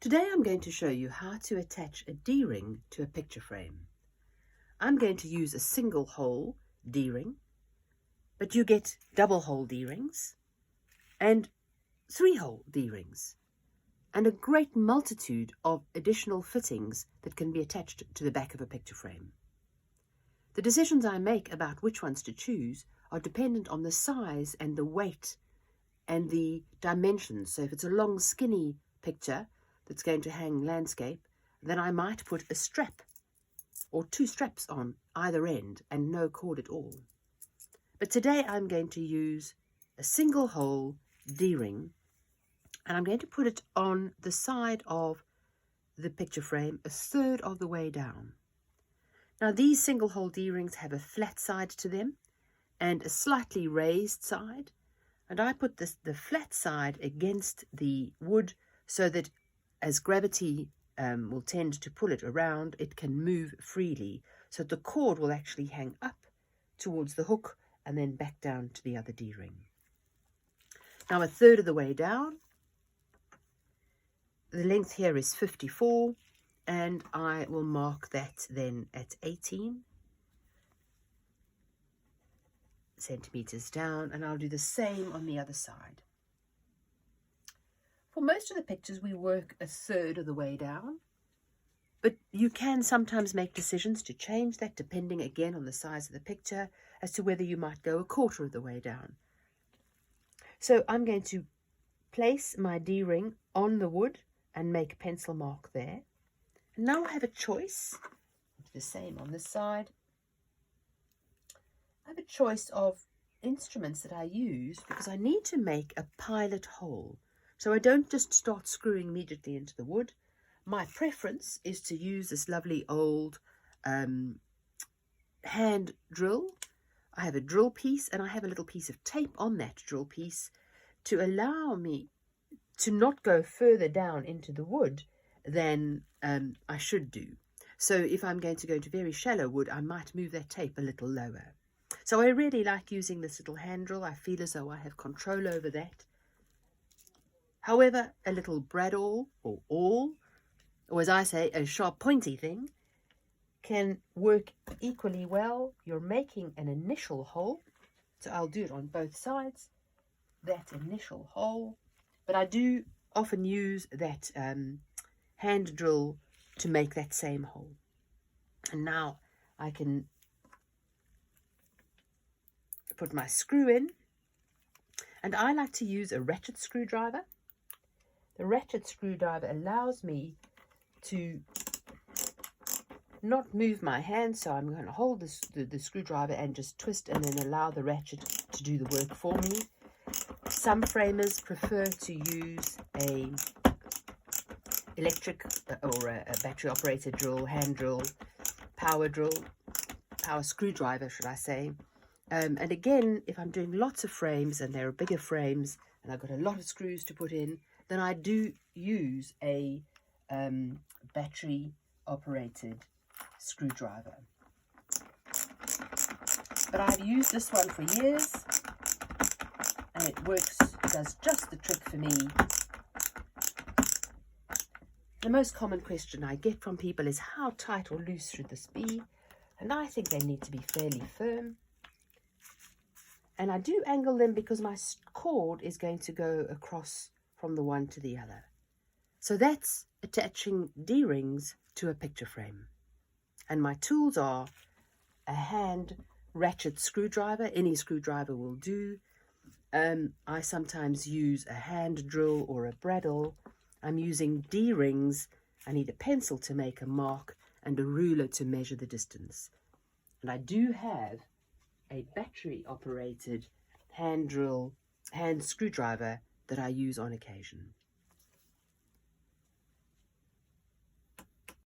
Today I'm going to show you how to attach a D-ring to a picture frame. I'm going to use a single hole D-ring, but you get double hole D-rings and 3-hole D-rings and a great multitude of additional fittings that can be attached to the back of a picture frame. The decisions I make about which ones to choose are dependent on the size and the weight and the dimensions. So if it's a long skinny picture that's going to hang landscape, then I might put a strap or 2 straps on either end and no cord at all. But today I'm going to use a single hole D-ring, and I'm going to put it on the side of the picture frame, a third of the way down. Now these single hole D-rings have a flat side to them and a slightly raised side, and I put the flat side against the wood so that as gravity will tend to pull it around, it can move freely, so that the cord will actually hang up towards the hook and then back down to the other D-ring. Now a third of the way down, the length here is 54, and I will mark that then at 18 centimeters down, and I'll do the same on the other side. For most of the pictures we work a third of the way down, but you can sometimes make decisions to change that depending again on the size of the picture as to whether you might go a quarter of the way down. So I'm going to place my D-ring on the wood and make a pencil mark there. And now I have a choice. I'll do the same on this side. I have a choice of instruments that I use because I need to make a pilot hole. So I don't just start screwing immediately into the wood. My preference is to use this lovely old hand drill. I have a drill piece and I have a little piece of tape on that drill piece to allow me to not go further down into the wood than I should do. So if I'm going to go into very shallow wood, I might move that tape a little lower. So I really like using this little hand drill. I feel as though I have control over that. However, a little brad awl or awl, or as I say, a sharp pointy thing, can work equally well. You're making an initial hole, so I'll do it on both sides, that initial hole, but I do often use that hand drill to make that same hole. And now I can put my screw in, and I like to use a ratchet screwdriver. The ratchet screwdriver allows me to not move my hand, so I'm going to hold the screwdriver and just twist and then allow the ratchet to do the work for me. Some framers prefer to use a electric or a battery operated drill, hand drill, power screwdriver should I say. And again, if I'm doing lots of frames and there are bigger frames and I've got a lot of screws to put in, then I do use a battery operated screwdriver. But I've used this one for years and it works, does just the trick for me. The most common question I get from people is how tight or loose should this be? And I think they need to be fairly firm. And I do angle them because my cord is going to go across from the one to the other. So that's attaching D-rings to a picture frame. And my tools are a hand ratchet screwdriver. Any screwdriver will do. I sometimes use a hand drill or a bradawl. I'm using D-rings. I need a pencil to make a mark and a ruler to measure the distance. And I do have a battery operated hand screwdriver that I use on occasion.